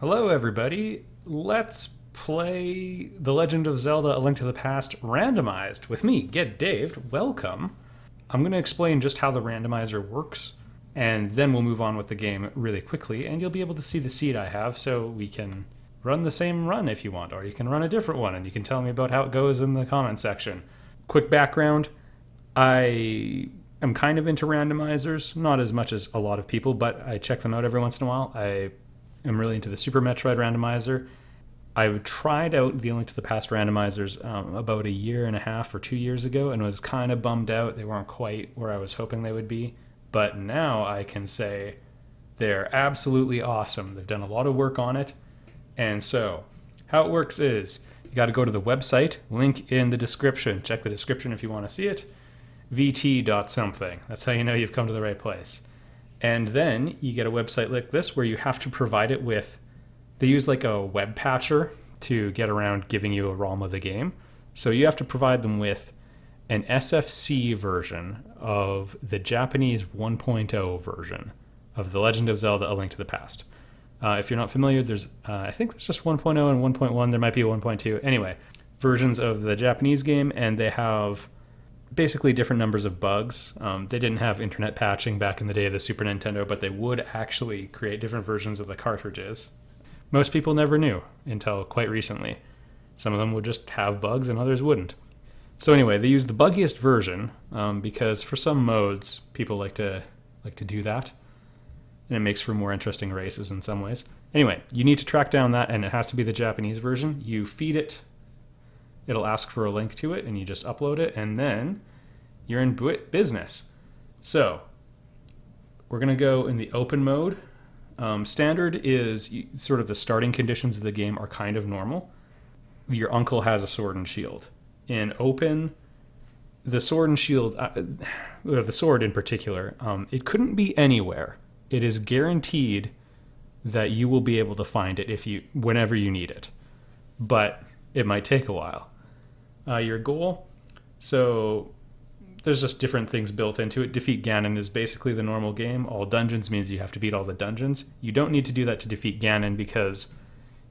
Hello, everybody. Let's play The Legend of Zelda: A Link to the Past Randomized with me, Get Dave. Welcome. I'm going to explain just how the randomizer works, and then we'll move on with the game really quickly, and you'll be able to see the seed I have, so we can run the same run if you want, or you can run a different one, and you can tell me about how it goes in the comment section. Quick background. I am kind of into randomizers, not as much as a lot of people, but I check them out every once in a while. I'm really into the Super Metroid randomizer. I tried out the Link to the Past randomizers about a year and a half or 2 years ago and was kind of bummed out. They weren't quite where I was hoping they would be. But now I can say they're absolutely awesome. They've done a lot of work on it. And so how it works is you got to go to the website, link in the description. Check the description if you want to see it. vt.something. That's how you know you've come to the right place. And then you get a website like this where you have to provide it with, they use like a web patcher to get around giving you a ROM of the game. So you have to provide them with an SFC version of the Japanese 1.0 version of The Legend of Zelda: A Link to the Past. If you're not familiar, I think there's just 1.0 and 1.1. There might be a 1.2. Anyway, versions of the Japanese game, and they have basically different numbers of bugs. They didn't have internet patching back in the day of the Super Nintendo, but they would actually create different versions of the cartridges. Most people never knew until quite recently. Some of them would just have bugs and others wouldn't. So anyway, they use the buggiest version because for some modes, people like to do that. And it makes for more interesting races in some ways. Anyway, you need to track down that, and it has to be the Japanese version. You feed it. It'll ask for a link to it, and you just upload it, and then you're in business. So we're going to go in the open mode. Standard is sort of the starting conditions of the game are kind of normal. Your uncle has a sword and shield. In open, the sword and shield, the sword in particular, it couldn't be anywhere. It is guaranteed that you will be able to find it whenever you need it. But it might take a while. Your goal, so there's just different things built into it. Defeat Ganon is basically the normal game. All dungeons means you have to beat all the dungeons. You don't need to do that to defeat Ganon because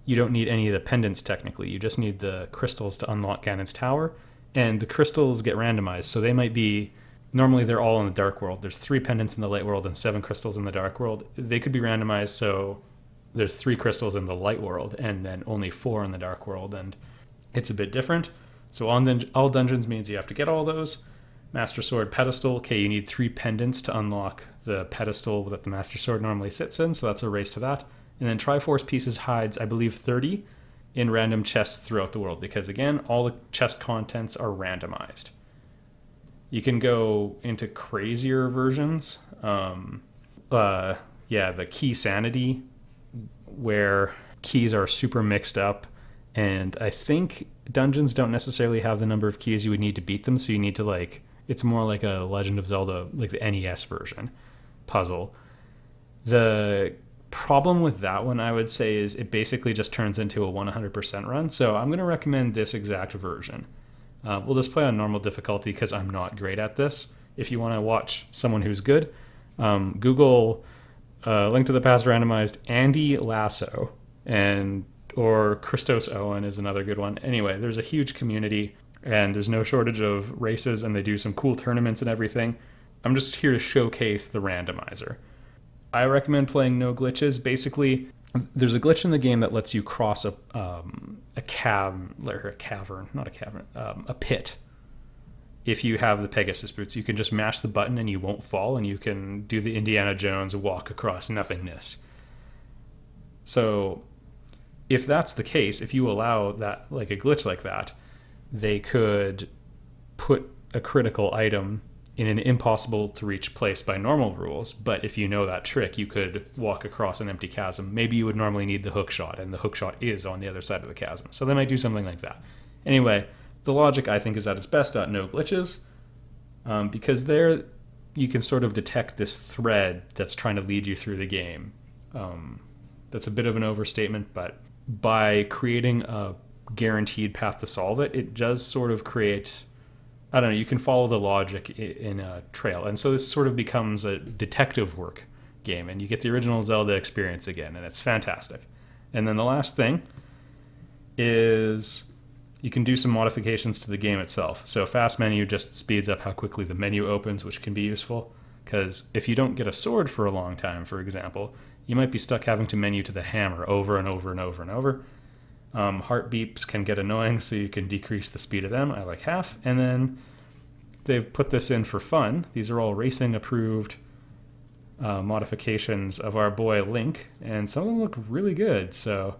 you don't need any of the pendants technically. You just need the crystals to unlock Ganon's tower, and the crystals get randomized. So they might be, normally they're all in the dark world. There's 3 pendants in the light world and 7 crystals in the dark world. They could be randomized, so there's 3 crystals in the light world and then only 4 in the dark world, and it's a bit different. So all dungeons means you have to get all those. Master Sword pedestal. Okay, you need 3 pendants to unlock the pedestal that the Master Sword normally sits in, so that's a race to that. And then Triforce Pieces hides, I believe, 30 in random chests throughout the world, because again, all the chest contents are randomized. You can go into crazier versions. The key sanity, where keys are super mixed up, and I think dungeons don't necessarily have the number of keys you would need to beat them, so you need to it's more like a Legend of Zelda, like the NES version puzzle. The problem with that one, I would say, is it basically just turns into a 100% run, so I'm going to recommend this exact version. We'll just play on normal difficulty because I'm not great at this. If you want to watch someone who's good, Google Link to the Past Randomized Andy Lasso, or Christos Owen is another good one. Anyway, there's a huge community, and there's no shortage of races, and they do some cool tournaments and everything. I'm just here to showcase the randomizer. I recommend playing no glitches. Basically, there's a glitch in the game that lets you cross a pit. If you have the Pegasus boots, you can just mash the button and you won't fall, and you can do the Indiana Jones walk across nothingness. So if that's the case, if you allow that, like a glitch like that, they could put a critical item in an impossible to reach place by normal rules. But if you know that trick, you could walk across an empty chasm. Maybe you would normally need the hook shot, and the hook shot is on the other side of the chasm. So they might do something like that. Anyway, the logic, I think, is at its best at no glitches, because there you can sort of detect this thread that's trying to lead you through the game. That's a bit of an overstatement, but by creating a guaranteed path to solve it, it does sort of create, I don't know, you can follow the logic in a trail. And so this sort of becomes a detective work game, and you get the original Zelda experience again, and it's fantastic. And then the last thing is you can do some modifications to the game itself. So fast menu just speeds up how quickly the menu opens, which can be useful. Because if you don't get a sword for a long time, for example, you might be stuck having to menu to the hammer over and over and over and over. Heart beeps can get annoying, so you can decrease the speed of them. I like half. And then they've put this in for fun. These are all racing approved modifications of our boy Link, and some of them look really good. So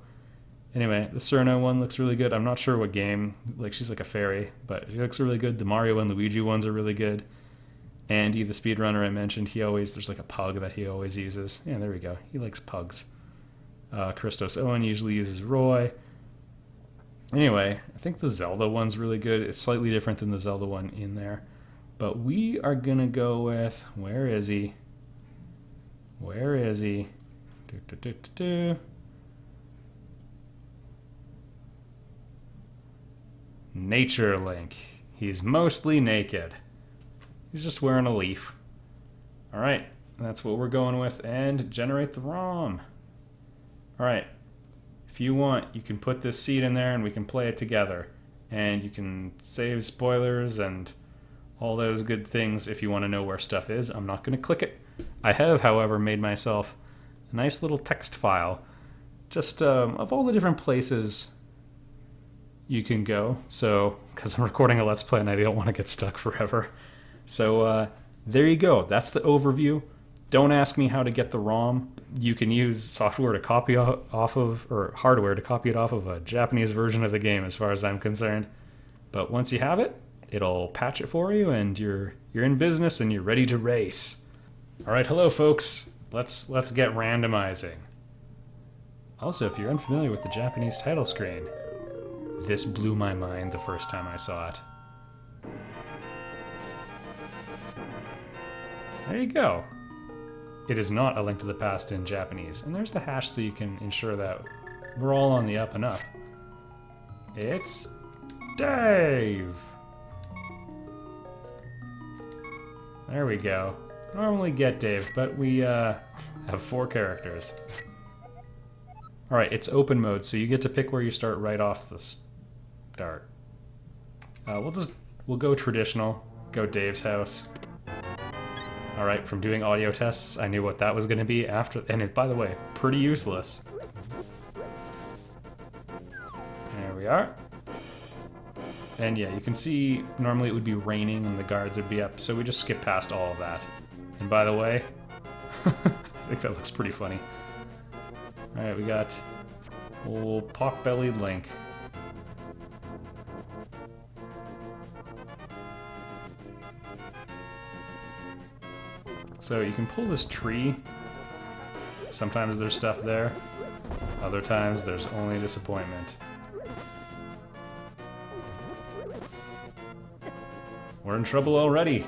anyway, the Cerno one looks really good. I'm not sure what game, like she's like a fairy, but she looks really good. The Mario and Luigi ones are really good. Andy, the speedrunner I mentioned, there's like a pug that he always uses. Yeah, there we go. He likes pugs. Christos Owen usually uses Roy. Anyway, I think the Zelda one's really good. It's slightly different than the Zelda one in there. But we are going to go with... Where is he? Where is he? Nature Link. He's mostly naked. He's just wearing a leaf. Alright, that's what we're going with. And generate the ROM. Alright. If you want, you can put this seed in there and we can play it together. And you can save spoilers and all those good things if you want to know where stuff is. I'm not going to click it. I have, however, made myself a nice little text file just of all the different places you can go. So, because I'm recording a Let's Play and I don't want to get stuck forever. So there you go. That's the overview. Don't ask me how to get the ROM. You can use software to copy off of, or hardware to copy it off of a Japanese version of the game as far as I'm concerned. But once you have it, it'll patch it for you and you're in business and you're ready to race. All right, hello folks. Let's get randomizing. Also, if you're unfamiliar with the Japanese title screen, this blew my mind the first time I saw it. There you go. It is not A Link to the Past in Japanese. And there's the hash so you can ensure that we're all on the up and up. It's Dave! There we go. Normally get Dave, but we have 4 characters. Alright, it's open mode, so you get to pick where you start right off the start. We'll go traditional, go Dave's house. Alright, from doing audio tests, I knew what that was going to be after, and it, by the way, pretty useless. There we are. And yeah, you can see, normally it would be raining and the guards would be up, so we just skip past all of that. And by the way, I think that looks pretty funny. Alright, we got old pock-bellied Link. So you can pull this tree. Sometimes there's stuff there. Other times there's only disappointment. We're in trouble already.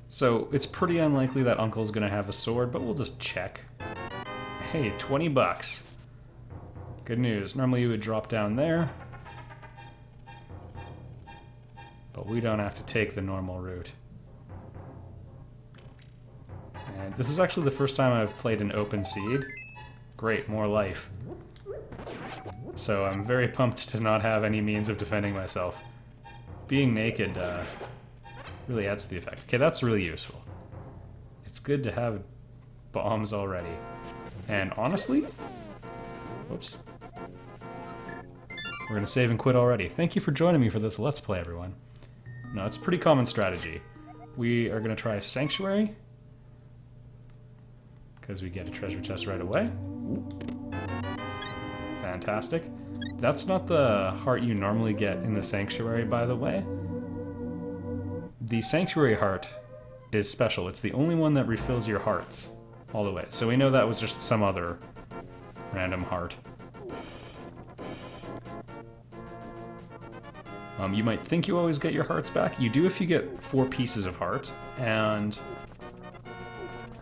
So it's pretty unlikely that Uncle's gonna have a sword, but we'll just check. Hey, 20 bucks. Good news. Normally you would drop down there. But we don't have to take the normal route. And this is actually the first time I've played an open seed. Great, more life. So I'm very pumped to not have any means of defending myself. Being naked really adds to the effect. Okay, that's really useful. It's good to have bombs already. And honestly, whoops. We're gonna save and quit already. Thank you for joining me for this Let's Play, everyone. No, it's a pretty common strategy. We are gonna try Sanctuary, because we get a treasure chest right away. Fantastic. That's not the heart you normally get in the Sanctuary, by the way. The Sanctuary heart is special. It's the only one that refills your hearts all the way. So we know that was just some other random heart. You might think you always get your hearts back. You do if you get 4 pieces of heart, and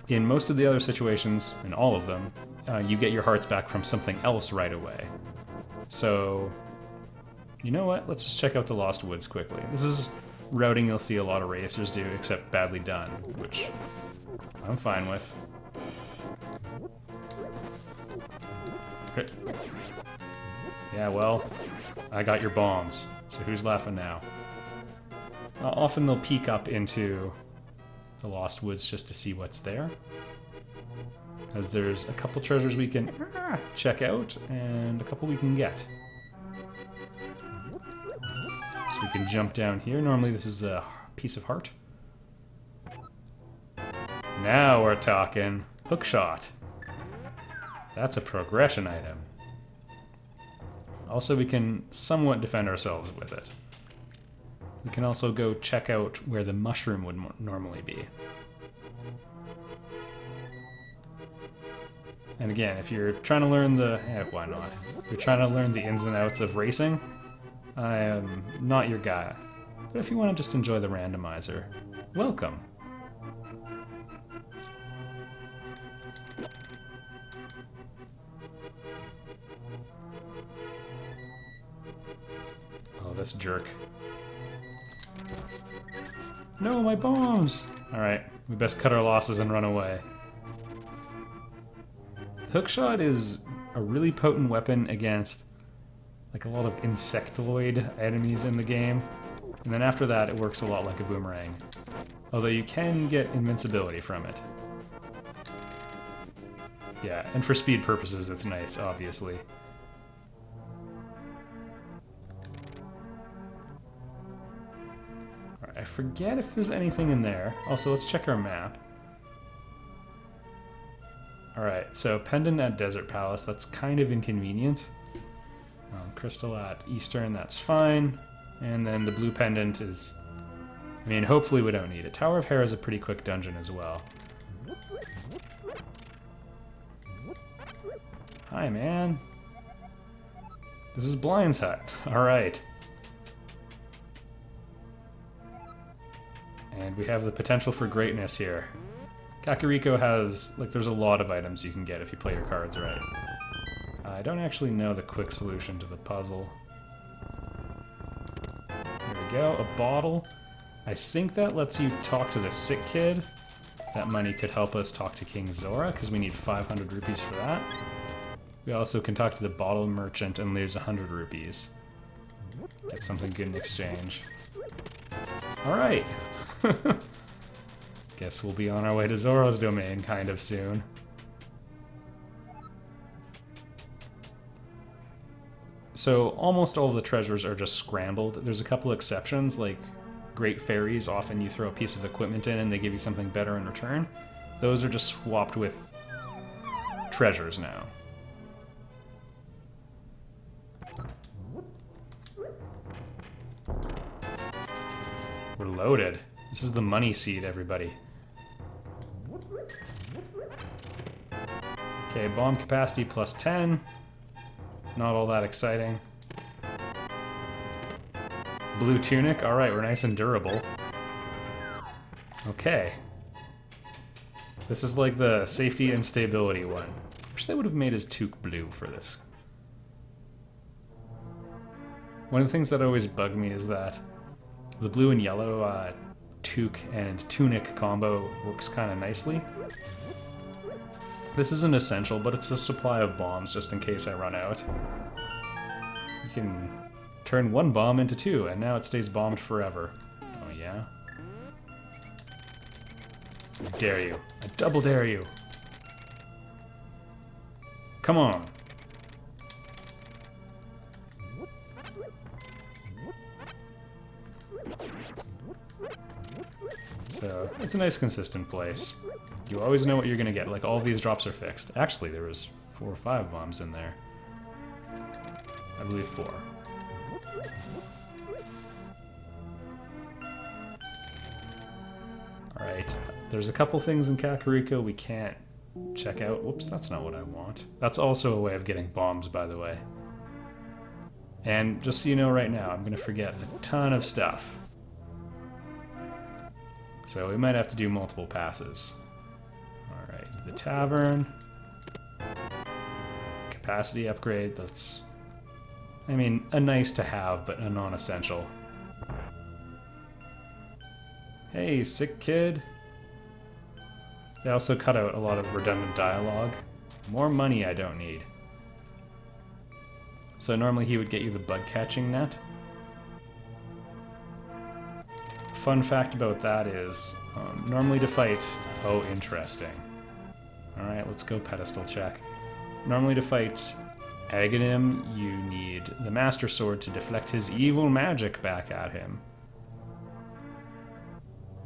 in most of the other situations, in all of them, you get your hearts back from something else right away. So, you know what? Let's just check out the Lost Woods quickly. This is routing you'll see a lot of racers do, except badly done, which I'm fine with. Okay. Yeah, well, I got your bombs, so who's laughing now? Often they'll peek up into the Lost Woods just to see what's there, as there's a couple treasures we can check out and a couple we can get. So we can jump down here. Normally this is a piece of heart. Now we're talking. Hookshot. That's a progression item. Also, we can somewhat defend ourselves with it. We can also go check out where the mushroom would normally be. And again, if you're trying to learn the... why not? If you're trying to learn the ins and outs of racing, I am not your guy. But if you want to just enjoy the randomizer, welcome. Oh, this jerk. No, my bombs! Alright, we best cut our losses and run away. Hookshot is a really potent weapon against like a lot of insectoid enemies in the game. And then after that, it works a lot like a boomerang. Although you can get invincibility from it. Yeah, and for speed purposes, it's nice, obviously. Alright, I forget if there's anything in there. Also, let's check our map. Alright, so pendant at Desert Palace, that's kind of inconvenient. Crystal at Eastern, that's fine. And then the blue pendant is... I mean, hopefully we don't need it. Tower of Hera is a pretty quick dungeon as well. Hi, man. This is Blind's hut. Alright. And we have the potential for greatness here. Kakariko has, like, there's a lot of items you can get if you play your cards right. I don't actually know the quick solution to the puzzle. There we go, a bottle. I think that lets you talk to the sick kid. That money could help us talk to King Zora, because we need 500 rupees for that. We also can talk to the bottle merchant and lose 100 rupees. Get something good in exchange. Alright! Guess we'll be on our way to Zora's domain kind of soon. So almost all of the treasures are just scrambled. There's a couple exceptions, like Great Fairies. Often you throw a piece of equipment in and they give you something better in return. Those are just swapped with treasures now. We're loaded. This is the money seed, everybody. Okay, bomb capacity plus 10. Not all that exciting. Blue tunic. Alright, we're nice and durable. Okay. This is like the safety and stability one. Wish they would have made his toque blue for this. One of the things that always bugged me is that the blue and yellow toque and tunic combo works kind of nicely. This isn't essential, but it's a supply of bombs just in case I run out. You can turn one bomb into two, and now it stays bombed forever. Oh yeah? I dare you. I double dare you. Come on. So, it's a nice consistent place. You always know what you're gonna get, like all of these drops are fixed. Actually, there was 4 or 5 bombs in there. I believe 4. Alright, there's a couple things in Kakariko we can't check out. Whoops, that's not what I want. That's also a way of getting bombs, by the way. And just so you know right now, I'm gonna forget a ton of stuff. So we might have to do multiple passes. Alright, the tavern. Capacity upgrade, that's... I mean, a nice to have, but a non-essential. Hey, sick kid. They also cut out a lot of redundant dialogue. More money I don't need. So normally he would get you the bug catching net. Fun fact about that is, normally to fight... Oh, interesting. Alright, let's go pedestal check. Normally to fight Aghanim, you need the Master Sword to deflect his evil magic back at him.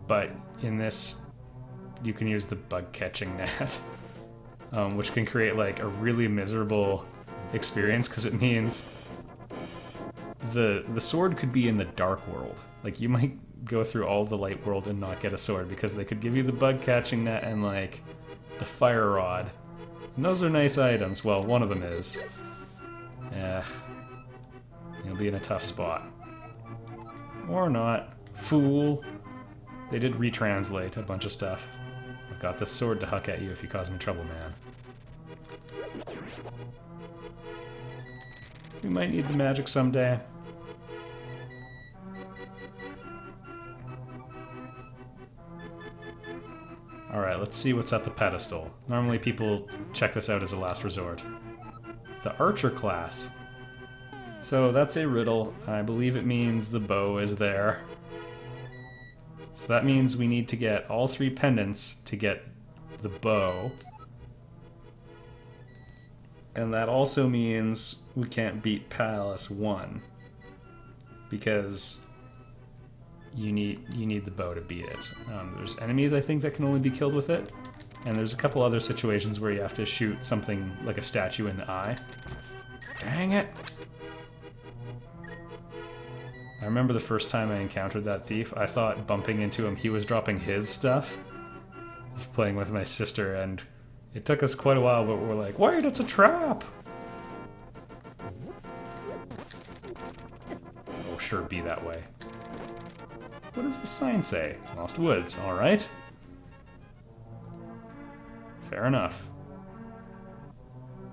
But in this, you can use the bug catching net, which can create like a really miserable experience because it means the sword could be in the dark world. Like you might go through all the light world and not get a sword because they could give you the bug catching net and like the fire rod. And those are nice items. Well, one of them is. Yeah. You'll be in a tough spot. Or not. Fool. They did retranslate a bunch of stuff. I've got this sword to huck at you if you cause me trouble, man. We might need the magic someday. Alright, let's see what's at the pedestal. Normally people check this out as a last resort. The Archer class. So that's a riddle. I believe it means the bow is there. So that means we need to get all 3 pendants to get the bow. And that also means we can't beat Palace 1. Because you need the bow to beat it. There's enemies, I think, that can only be killed with it. And there's a couple other situations where you have to shoot something like a statue in the eye. Dang it! I remember the first time I encountered that thief, I thought bumping into him, he was dropping his stuff. I was playing with my sister, and it took us quite a while, but we're like, wait, it's a trap! Oh, sure, be that way. What does the sign say? Lost Woods, alright. Fair enough.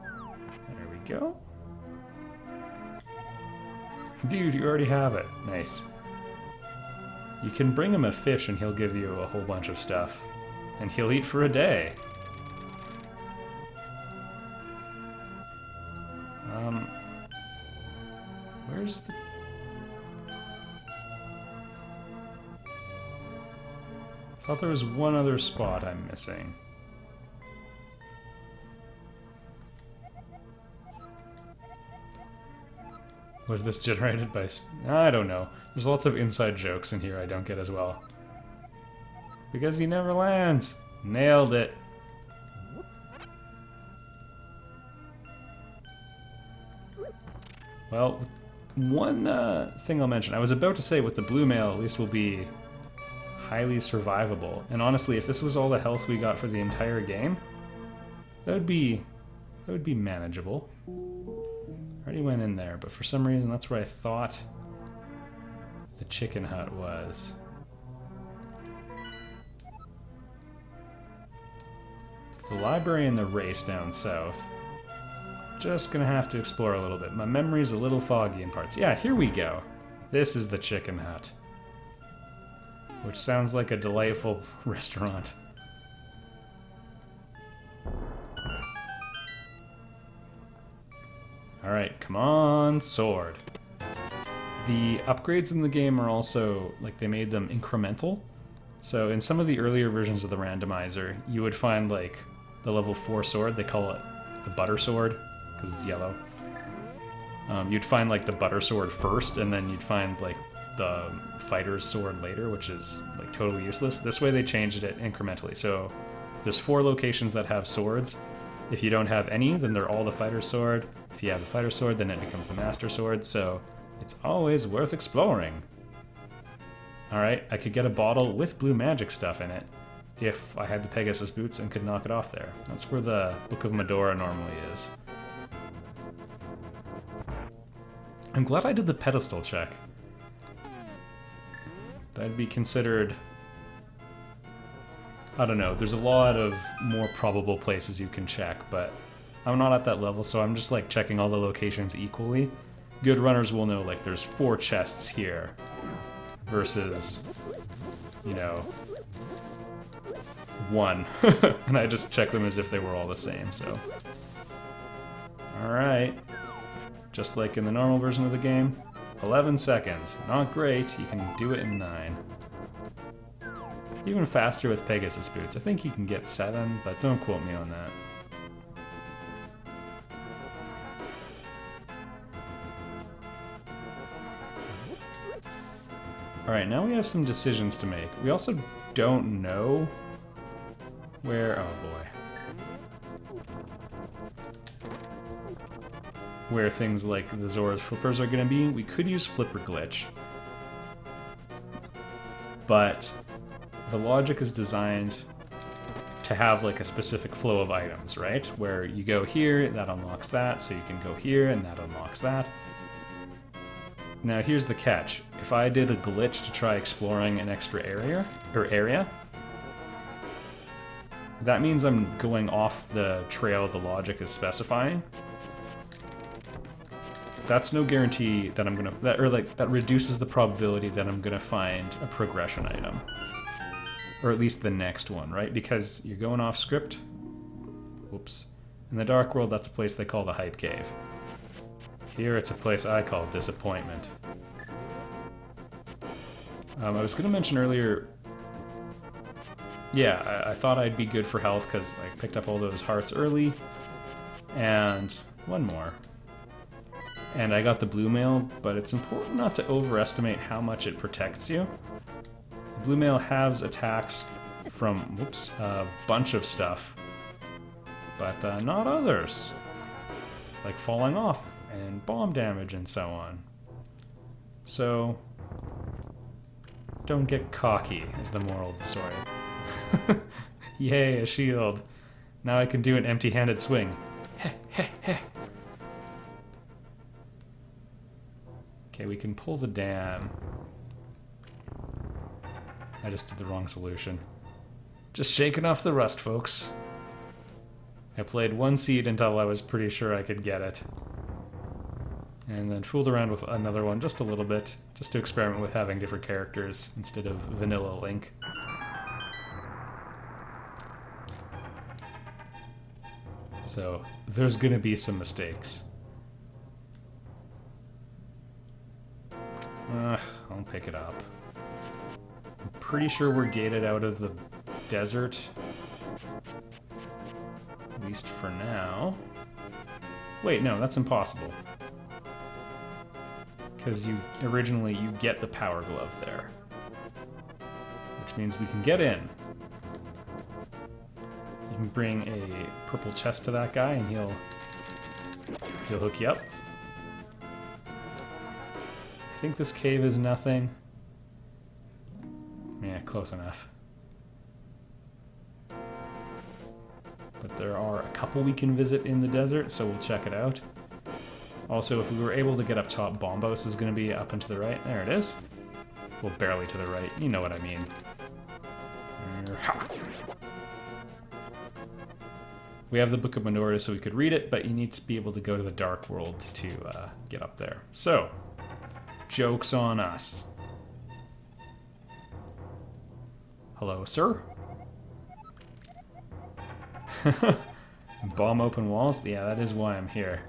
There we go. Dude, you already have it. Nice. You can bring him a fish and he'll give you a whole bunch of stuff. And he'll eat for a day. Where's the... I thought there was one other spot I'm missing. Was this generated by... I don't know. There's lots of inside jokes in here I don't get as well. Because he never lands. Nailed it. Well, one thing I'll mention. I was about to say with the blue mail at least will be highly survivable. And honestly, if this was all the health we got for the entire game, that would be manageable. Already went in there, but for some reason that's where I thought the chicken hut was. It's the library and the race down south. Just gonna have to explore a little bit. My memory's a little foggy in parts. Yeah, here we go. This is the chicken hut. Which sounds like a delightful restaurant. Alright, come on, sword. The upgrades in the game are also, like, they made them incremental. So in some of the earlier versions of the randomizer, you would find, like, the level 4 sword, they call it the butter sword, because it's yellow. You'd find, like, the butter sword first, and then you'd find, like, the fighter's sword later, which is, like, totally useless. This way they changed it incrementally. So there's 4 locations that have swords. If you don't have any, then they're all the fighter's sword. If you have the fighter's sword, then it becomes the master sword, so it's always worth exploring. Alright, I could get a bottle with blue magic stuff in it if I had the Pegasus boots and could knock it off there. That's where the Book of Medora normally is. I'm glad I did the pedestal check. That'd be considered... I don't know, there's a lot of more probable places you can check, but I'm not at that level, so I'm just like checking all the locations equally. Good runners will know, like, there's 4 chests here versus you know, 1. And I just check them as if they were all the same, so. Alright. Just like in the normal version of the game, 11 seconds. Not great, you can do it in 9. Even faster with Pegasus boots. I think you can get 7, but don't quote me on that. Alright, now we have some decisions to make. We also don't know where... oh boy. Where things like the Zora's flippers are going to be. We could use flipper glitch. But the logic is designed to have like a specific flow of items, right? Where you go here, that unlocks that, so you can go here and that unlocks that. Now here's the catch. If I did a glitch to try exploring an extra area, that means I'm going off the trail the logic is specifying. That's no guarantee that I'm gonna, that reduces the probability that I'm gonna find a progression item. Or at least the next one, right? Because you're going off script. Whoops. In the Dark World, that's a place they call the Hype Cave. Here, it's a place I call Disappointment. I was going to mention earlier... yeah, I thought I'd be good for health because I picked up all those hearts early. And one more. And I got the blue mail, but it's important not to overestimate how much it protects you. The blue mail halves attacks from, whoops, a bunch of stuff. But not others. Like falling off and bomb damage and so on. So, don't get cocky is the moral of the story. Yay, a shield. Now I can do an empty-handed swing. Heh, heh, heh. Okay, we can pull the dam. I just did the wrong solution. Just shaking off the rust, folks. I played one seed until I was pretty sure I could get it. And then fooled around with another one just a little bit, just to experiment with having different characters instead of vanilla Link. So, there's gonna be some mistakes. I'll pick it up. I'm pretty sure we're gated out of the desert. At least for now. Wait, no, that's impossible. Because originally you get the power glove there. Which means we can get in. You can bring a purple chest to that guy and he'll hook you up. I think this cave is nothing. Yeah, close enough. But there are a couple we can visit in the desert, so we'll check it out. Also, if we were able to get up top, Bombos is going to be up and to the right. There it is. Well, barely to the right. You know what I mean. We have the Book of Menorah, so we could read it, but you need to be able to go to the Dark World to get up there. So, joke's on us. Hello, sir? Bomb open walls? Yeah, that is why I'm here.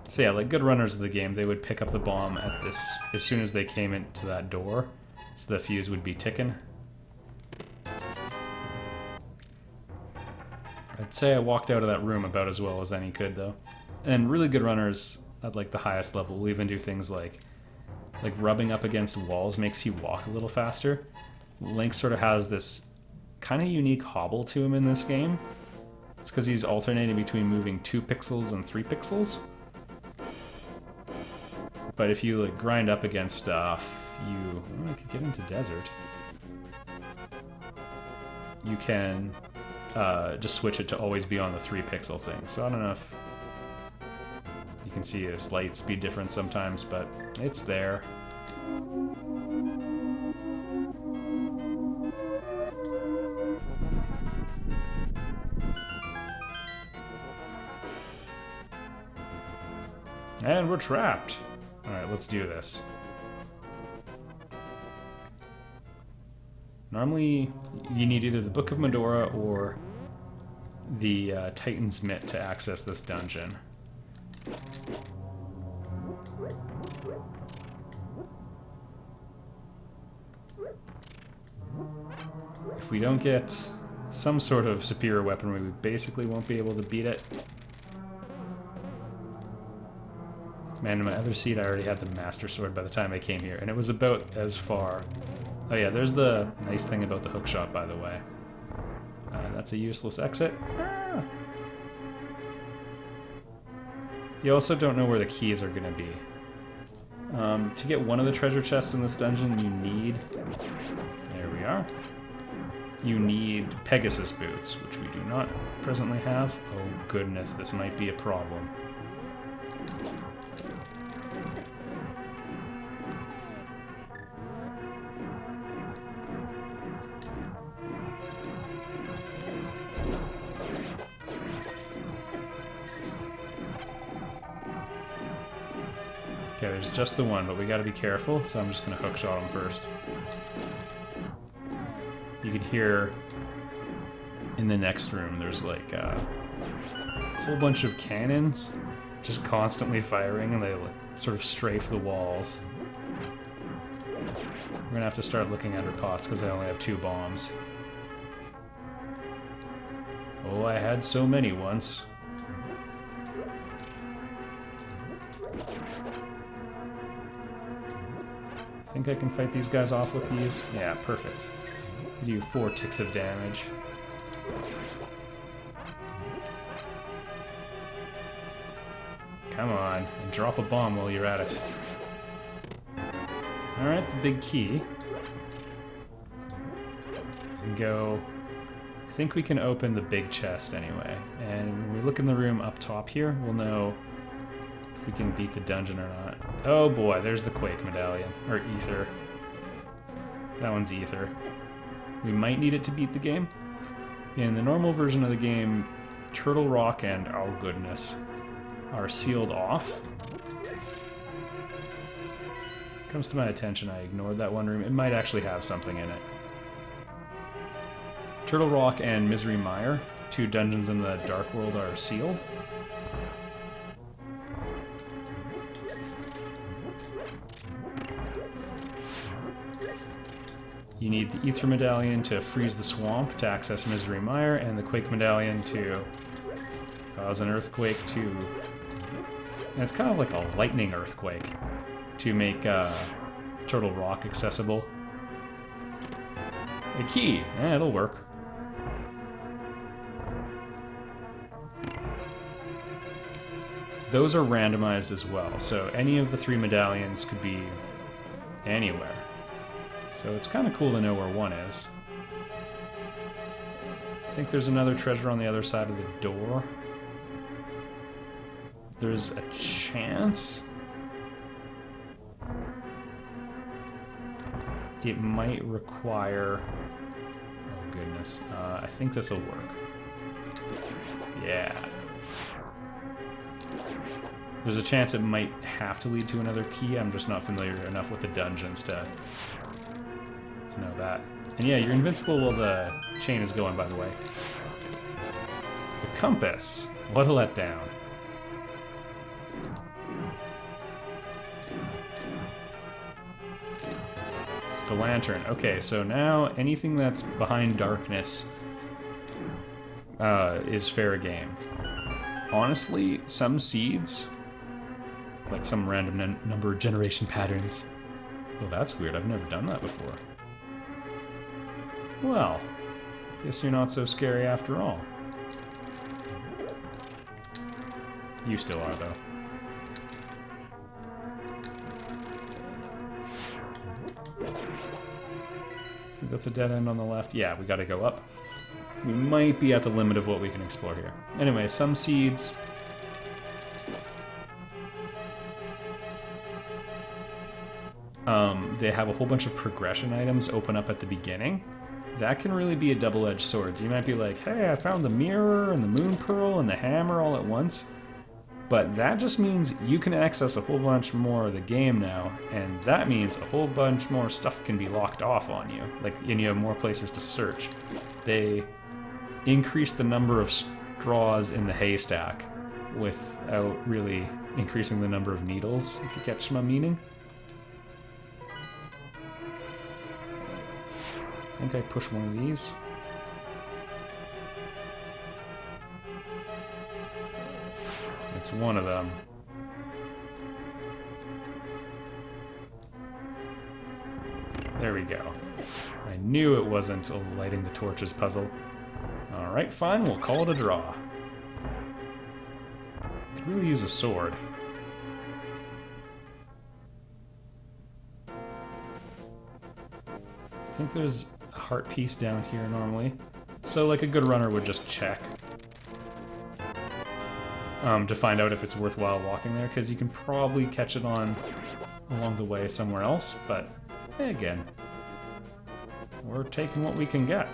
So yeah, like good runners of the game, they would pick up the bomb at this as soon as they came into that door, so the fuse would be ticking. I'd say I walked out of that room about as well as any could, though. And really good runners at like the highest level will even do things like rubbing up against walls makes you walk a little faster. Link sort of has this kind of unique hobble to him in this game. It's because he's alternating between moving 2 pixels and 3 pixels. But if you like grind up against stuff, I could get into desert. You can just switch it to always be on the 3 pixel thing. So I don't know if you can see a slight speed difference sometimes, but it's there. And we're trapped. Alright, let's do this. Normally, you need either the Book of Medora or the Titan's Mitt to access this dungeon. If we don't get some sort of superior weaponry, we basically won't be able to beat it. Man, in my other seat, I already had the Master Sword by the time I came here, and it was about as far. Oh yeah, there's the nice thing about the hookshot, by the way. That's a useless exit. Ah. You also don't know where the keys are going to be. To get one of the treasure chests in this dungeon, you need... There we are. You need Pegasus boots, which we do not presently have. Oh goodness, this might be a problem. Okay, there's just the one, but we gotta be careful, so I'm just gonna hookshot him first. You can hear in the next room there's like a whole bunch of cannons just constantly firing, and they sort of strafe the walls. We're gonna have to start looking under pots because I only have 2 bombs. Oh, I had so many once. Think I can fight these guys off with these? Yeah, perfect. We do 4 ticks of damage. Come on, and drop a bomb while you're at it. Alright, the big key. And go... I think we can open the big chest anyway. And when we look in the room up top here, we'll know if we can beat the dungeon or not. Oh boy, there's the Quake medallion. Or Ether. That one's Ether. We might need it to beat the game. In the normal version of the game, Turtle Rock and, oh goodness, are sealed off. Comes to my attention, I ignored that one room. It might actually have something in it. Turtle Rock and Misery Mire, 2 dungeons in the Dark World, are sealed. You need the Ether Medallion to freeze the swamp to access Misery Mire, and the Quake Medallion to cause an earthquake to... And it's kind of like a lightning earthquake to make Turtle Rock accessible. A key! It'll work. Those are randomized as well, so any of the 3 medallions could be anywhere. So it's kind of cool to know where one is. I think there's another treasure on the other side of the door. There's a chance it might require... Oh goodness. I think this will work. Yeah. There's a chance it might have to lead to another key. I'm just not familiar enough with the dungeons to know that. And yeah, you're invincible while the chain is going, by the way. The compass. What a letdown. The lantern. Okay, so now anything that's behind darkness is fair game. Honestly, some seeds, like some random number generation patterns. Well, that's weird. I've never done that before. Well, guess you're not so scary after all. You still are, though. I think that's a dead end on the left. Yeah, we gotta go up. We might be at the limit of what we can explore here. Anyway, some seeds. They have a whole bunch of progression items open up at the beginning. That can really be a double-edged sword. You might be like, hey, I found the mirror and the moon pearl and the hammer all at once. But that just means you can access a whole bunch more of the game now, and that means a whole bunch more stuff can be locked off on you. And you have more places to search. They increase the number of straws in the haystack without really increasing the number of needles, if you catch my meaning. I think I push one of these. It's one of them. There we go. I knew it wasn't a lighting the torches puzzle. Alright, fine, we'll call it a draw. Could really use a sword. I think there's a heart piece down here normally. So like a good runner would just check. To find out if it's worthwhile walking there, because you can probably catch it on along the way somewhere else, but again, we're taking what we can get.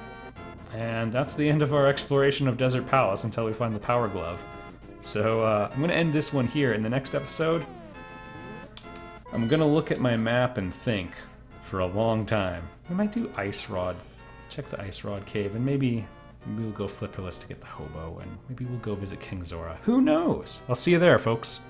And that's the end of our exploration of Desert Palace until we find the Power Glove. So I'm going to end this one here. In the next episode, I'm going to look at my map and think for a long time. We might do Ice Rod, check the Ice Rod Cave, and maybe we'll go flipperless to get the hobo, and maybe we'll go visit King Zora. Who knows? I'll see you there, folks.